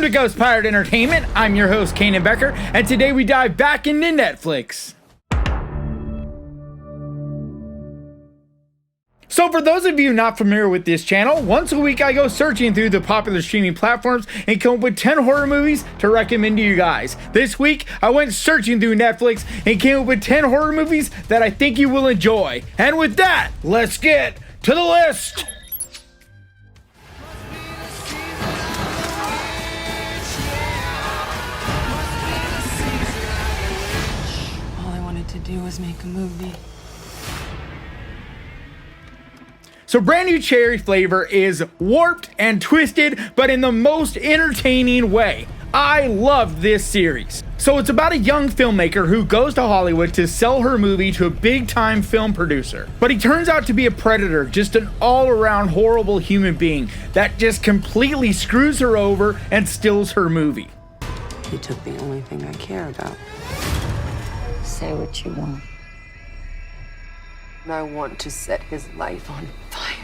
Welcome to Ghost Pirate Entertainment. I'm your host, Kanan Becker, and today we dive back into Netflix. So for those of you not familiar with this channel, once a week I go searching through the popular streaming platforms and come up with 10 horror movies to recommend to you guys. This week, I went searching through Netflix and came up with 10 horror movies that I think you will enjoy. And with that, let's get to the list! All I wanted to do was make a movie. So Brand New Cherry Flavor is warped and twisted, but in the most entertaining way. I love this series. So it's about a young filmmaker who goes to Hollywood to sell her movie to a big-time film producer. But he turns out to be a predator, just an all-around horrible human being that just completely screws her over and steals her movie. He took the only thing I care about. Say what you want. I want to set his life on fire.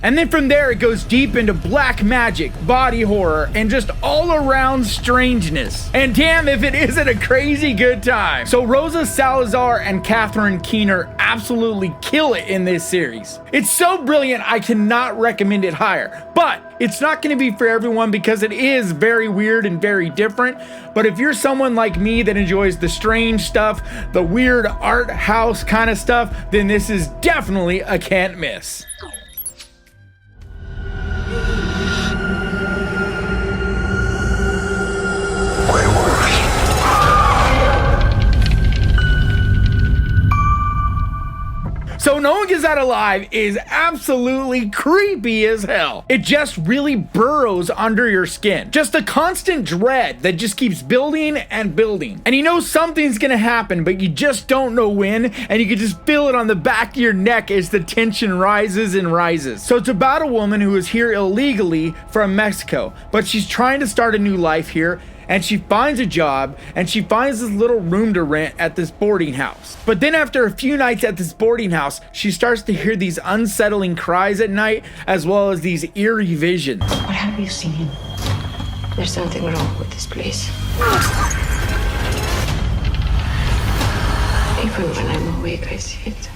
And then from there it goes deep into black magic, body horror, and just all around strangeness. And damn if it isn't a crazy good time. So Rosa Salazar and Catherine Keener absolutely kill it in this series. It's so brilliant I cannot recommend it higher. But it's not going to be for everyone because it is very weird and very different. But if you're someone like me that enjoys the strange stuff, the weird art house kind of stuff, then this is definitely a can't miss. So No One Gets Out Alive is absolutely creepy as hell. It just really burrows under your skin. Just a constant dread that just keeps building and building. And you know something's gonna happen, but you just don't know when, and you can just feel it on the back of your neck as the tension rises and rises. So it's about a woman who is here illegally from Mexico, but she's trying to start a new life here, and she finds a job, and she finds this little room to rent at this boarding house. But then after a few nights at this boarding house, she starts to hear these unsettling cries at night, as well as these eerie visions. What have you seen? There's something wrong with this place. Even when I'm awake, I see it.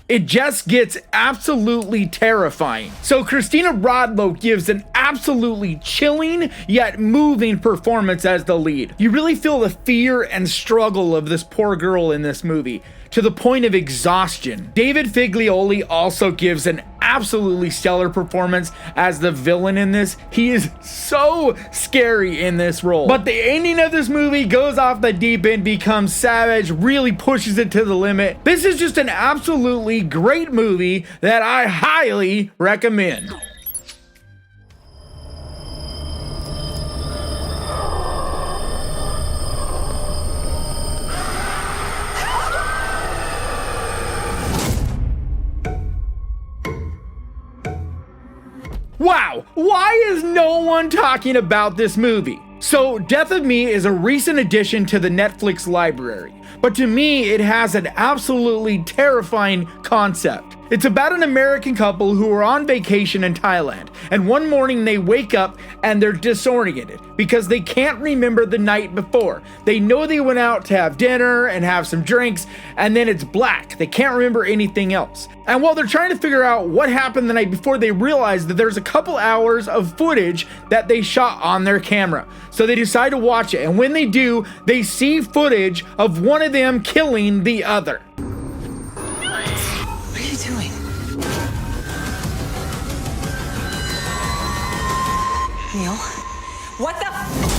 It just gets absolutely terrifying. So Christina Rodlow gives an absolutely chilling yet moving performance as the lead. You really feel the fear and struggle of this poor girl in this movie, to the point of exhaustion. David Figlioli also gives an absolutely stellar performance as the villain in this. He is so scary in this role. But the ending of this movie goes off the deep end, becomes savage, really pushes it to the limit. This is just an absolutely great movie that I highly recommend. Wow, why is no one talking about this movie? So, Death of Me is a recent addition to the Netflix library, but to me, it has an absolutely terrifying concept. It's about an American couple who are on vacation in Thailand, and one morning they wake up and they're disoriented because they can't remember the night before. They know they went out to have dinner and have some drinks, and then it's black. They can't remember anything else. And while they're trying to figure out what happened the night before, they realize that there's a couple hours of footage that they shot on their camera. So they decide to watch it, and when they do, they see footage of one of them killing the other. What are you doing? Neil? What the?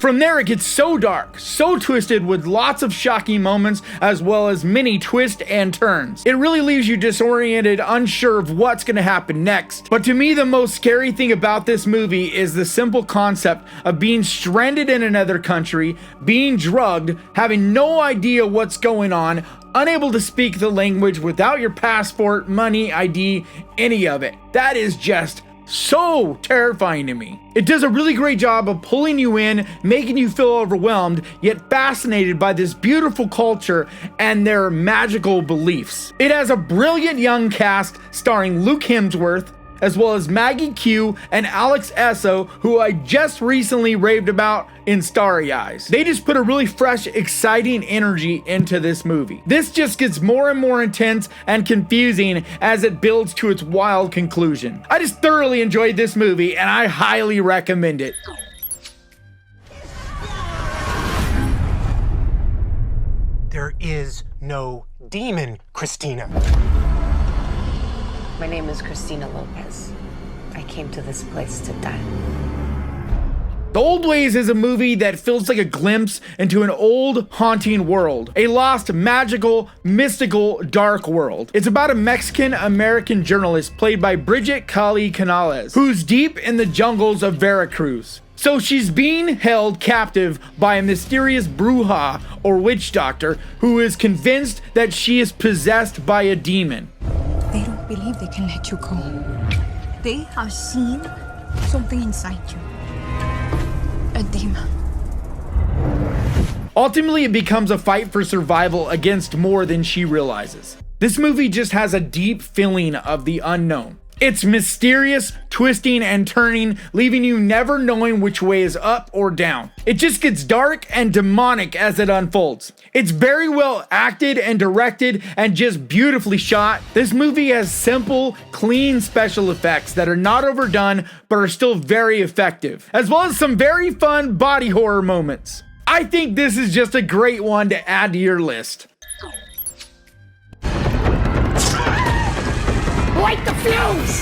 From there, it gets so dark, so twisted, with lots of shocking moments as well as many twists and turns. It really leaves you disoriented, unsure of what's going to happen next. But to me, the most scary thing about this movie is the simple concept of being stranded in another country, being drugged, having no idea what's going on, unable to speak the language, without your passport, money, ID, any of it. That is just so terrifying to me. It does a really great job of pulling you in, making you feel overwhelmed, yet fascinated by this beautiful culture and their magical beliefs. It has a brilliant young cast starring Luke Hemsworth, as well as Maggie Q and Alex Esso, who I just recently raved about in Starry Eyes. They just put a really fresh, exciting energy into this movie. This just gets more and more intense and confusing as it builds to its wild conclusion. I just thoroughly enjoyed this movie and I highly recommend it. There is no demon, Christina. My name is Christina Lopez. I came to this place to die. The Old Ways is a movie that feels like a glimpse into an old, haunting world. A lost, magical, mystical, dark world. It's about a Mexican-American journalist played by Bridget Cali Canales, who's deep in the jungles of Veracruz. So she's being held captive by a mysterious bruja or witch doctor who is convinced that she is possessed by a demon. They don't believe they can let you go. They have seen something inside you. A demon. Ultimately, it becomes a fight for survival against more than she realizes. This movie just has a deep feeling of the unknown. It's mysterious, twisting and turning, leaving you never knowing which way is up or down. It just gets dark and demonic as it unfolds. It's very well acted and directed and just beautifully shot. This movie has simple, clean special effects that are not overdone but are still very effective, as well as some very fun body horror moments. I think this is just a great one to add to your list. Light the fuse!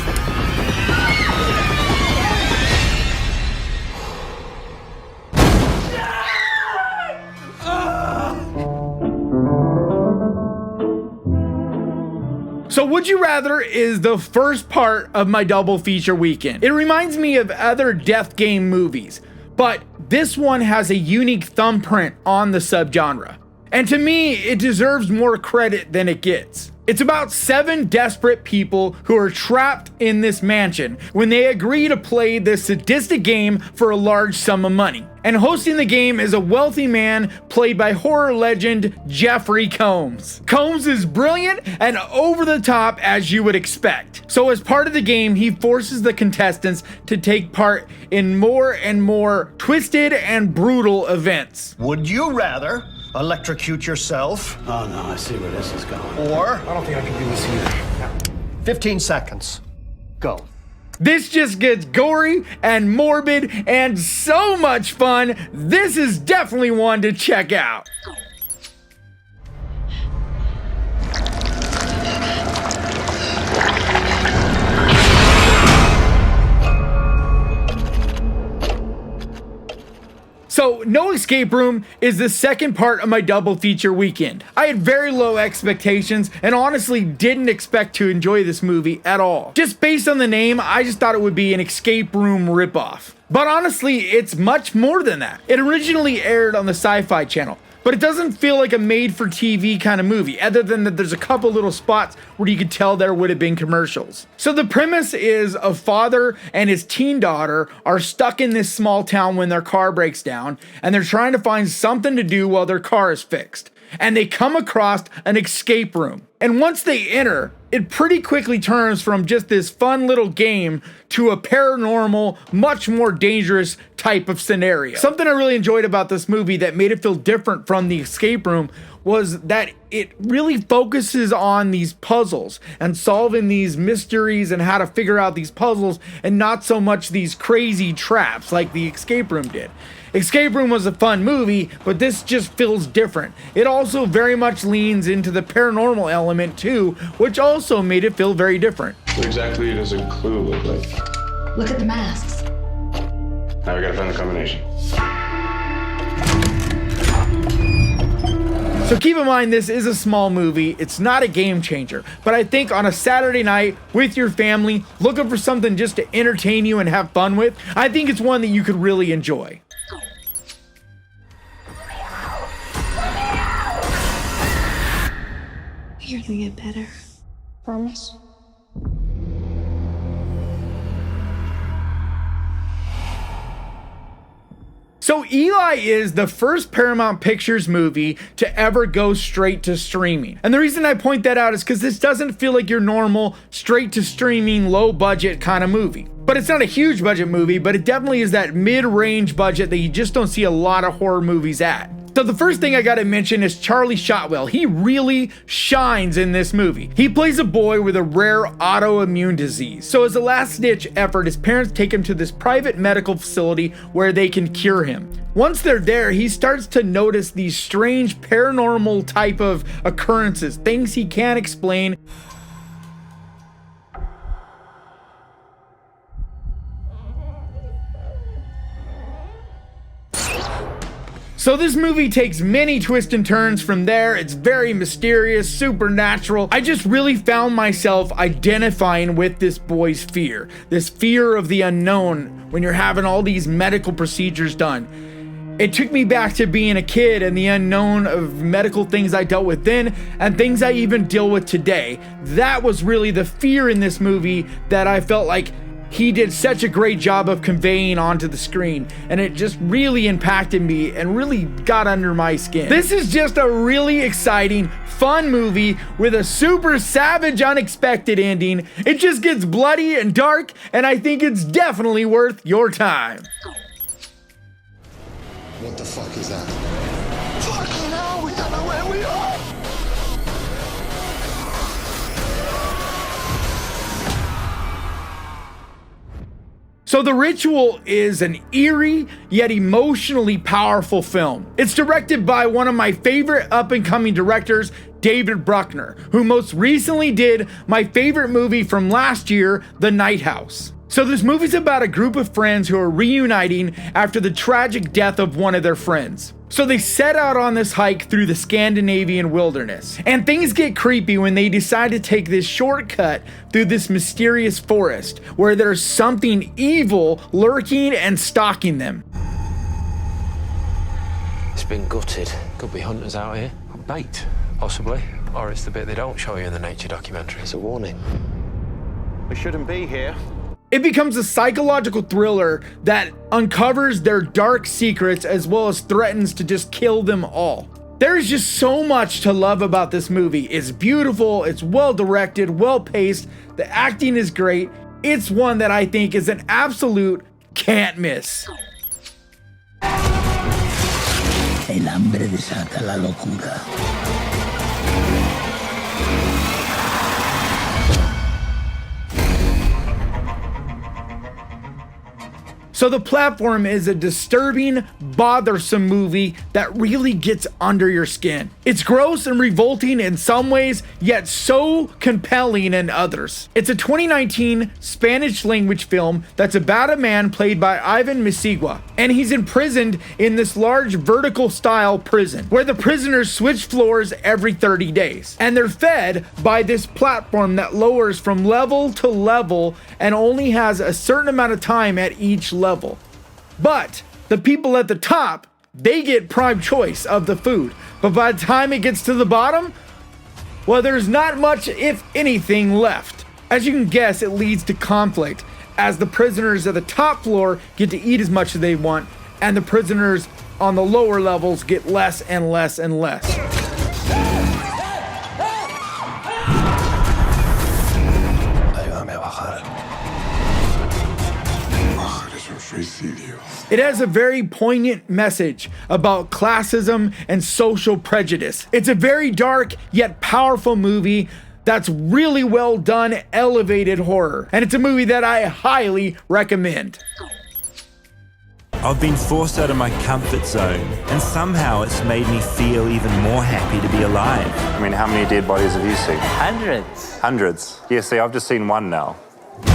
So Would You Rather is the first part of my double feature weekend. It reminds me of other death game movies, but this one has a unique thumbprint on the subgenre. And to me, it deserves more credit than it gets. It's about 7 desperate people who are trapped in this mansion when they agree to play this sadistic game for a large sum of money. And hosting the game is a wealthy man played by horror legend Jeffrey Combs. Combs is brilliant and over the top as you would expect. So as part of the game, he forces the contestants to take part in more and more twisted and brutal events. Would you rather electrocute yourself? Oh no, I see where this is going. Or I don't think I can do this either. 15 seconds. Go. This just gets gory and morbid and so much fun. This is definitely one to check out. So, No Escape Room is the second part of my double feature weekend. I had very low expectations and honestly didn't expect to enjoy this movie at all. Just based on the name, I just thought it would be an escape room ripoff. But honestly, it's much more than that. It originally aired on the Sci-Fi Channel, but it doesn't feel like a made-for-TV kind of movie, other than that there's a couple little spots where you could tell there would have been commercials. So the premise is a father and his teen daughter are stuck in this small town when their car breaks down, and they're trying to find something to do while their car is fixed. And they come across an escape room. And once they enter, it pretty quickly turns from just this fun little game to a paranormal, much more dangerous type of scenario. Something I really enjoyed about this movie that made it feel different from the escape room was that it really focuses on these puzzles and solving these mysteries and how to figure out these puzzles, and not so much these crazy traps like the escape room did. Escape Room was a fun movie, but this just feels different. It also very much leans into the paranormal element too, which also made it feel very different. What exactly does a clue look like? Look at the masks. Now we gotta find the combination. So keep in mind, this is a small movie. It's not a game changer, but I think on a Saturday night with your family, looking for something just to entertain you and have fun with, I think it's one that you could really enjoy. You're gonna get better. Promise? So So Eli is the first Paramount Pictures movie to ever go straight to streaming. And the reason I point that out is because this doesn't feel like your normal straight to streaming low budget kind of movie. But it's not a huge budget movie, but it definitely is that mid-range budget that you just don't see a lot of horror movies at. So the first thing I gotta mention is Charlie Shotwell. He really shines in this movie. He plays a boy with a rare autoimmune disease. So as a last ditch effort, his parents take him to this private medical facility where they can cure him. Once they're there, he starts to notice these strange paranormal type of occurrences, things he can't explain. So this movie takes many twists and turns from there. It's very mysterious, supernatural. I just really found myself identifying with this boy's fear. This fear of the unknown when you're having all these medical procedures done. It took me back to being a kid and the unknown of medical things I dealt with then and things I even deal with today. That was really the fear in this movie that I felt like he did such a great job of conveying onto the screen, and it just really impacted me and really got under my skin. This is just a really exciting, fun movie with a super savage, unexpected ending. It just gets bloody and dark, and I think it's definitely worth your time. What the fuck is that? Fucking hell, we don't know where we are! So The Ritual is an eerie yet emotionally powerful film. It's directed by one of my favorite up-and-coming directors, David Bruckner, who most recently did my favorite movie from last year, The Night House. So this movie's about a group of friends who are reuniting after the tragic death of one of their friends. So they set out on this hike through the Scandinavian wilderness, and things get creepy when they decide to take this shortcut through this mysterious forest where there's something evil lurking and stalking them. It's been gutted. Could be hunters out here. Bait, possibly. Or it's the bit they don't show you in the nature documentary. It's a warning. We shouldn't be here. It becomes a psychological thriller that uncovers their dark secrets as well as threatens to just kill them all. There's just so much to love about this movie. It's beautiful, it's well directed, well paced, the acting is great. It's one that I think is an absolute can't miss. El hambre desata la locura. So The Platform is a disturbing, bothersome movie that really gets under your skin. It's gross and revolting in some ways, yet so compelling in others. It's a 2019 Spanish language film that's about a man played by Ivan Misigua, and he's imprisoned in this large vertical style prison where the prisoners switch floors every 30 days. And they're fed by this platform that lowers from level to level and only has a certain amount of time at each level. But the people at the top, they get prime choice of the food. But by the time it gets to the bottom, well, there's not much, if anything, left. As you can guess, it leads to conflict as the prisoners at the top floor get to eat as much as they want, and the prisoners on the lower levels get less and less and less. It has a very poignant message about classism and social prejudice. It's a very dark yet powerful movie that's really well done, elevated horror. And it's a movie that I highly recommend. I've been forced out of my comfort zone, and somehow it's made me feel even more happy to be alive. I mean, how many dead bodies have you seen? Hundreds. Hundreds. Yeah, see, I've just seen one now.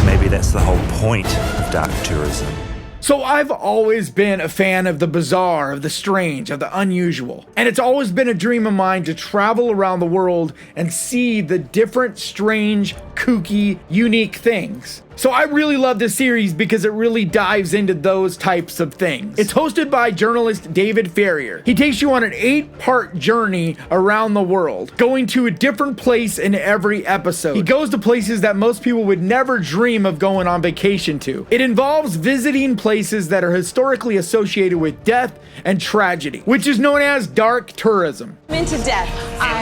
Maybe that's the whole point of dark tourism. So I've always been a fan of the bizarre, of the strange, of the unusual. And it's always been a dream of mine to travel around the world and see the different, strange, kooky, unique things. So I really love this series because it really dives into those types of things. It's hosted by journalist David Ferrier. He takes you on an 8-part journey around the world, going to a different place in every episode. He goes to places that most people would never dream of going on vacation to. It involves visiting places that are historically associated with death and tragedy, which is known as dark tourism. Into death.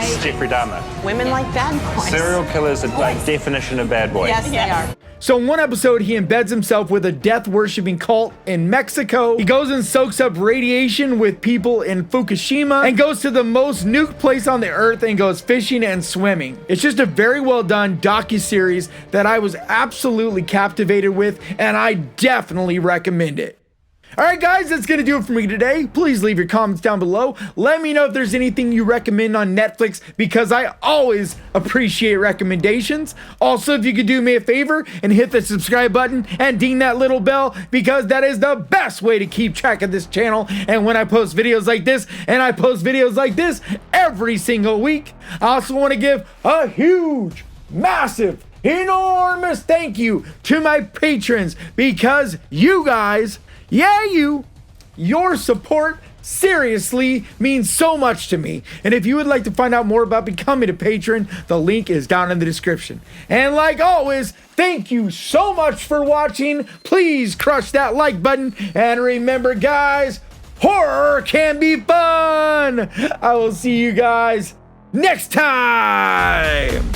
It's Jeffrey Dahmer. Women like bad boys. Serial killers are like definition of bad boy. Yes, they are. So in one episode, he embeds himself with a death-worshipping cult in Mexico. He goes and soaks up radiation with people in Fukushima and goes to the most nuked place on the earth and goes fishing and swimming. It's just a very well done docuseries that I was absolutely captivated with, and I definitely recommend it. Alright guys, that's going to do it for me today. Please leave your comments down below. Let me know if there's anything you recommend on Netflix, because I always appreciate recommendations. Also, if you could do me a favor and hit the subscribe button and ding that little bell, because that is the best way to keep track of this channel. And when I post videos like this, and I post videos like this every single week, I also want to give a huge, massive, enormous thank you to my patrons, because you guys, your support seriously means so much to me. And if you would like to find out more about becoming a patron, the link is down in the description. And like always, thank you so much for watching. Please crush that like button. And remember guys, horror can be fun. I will see you guys next time.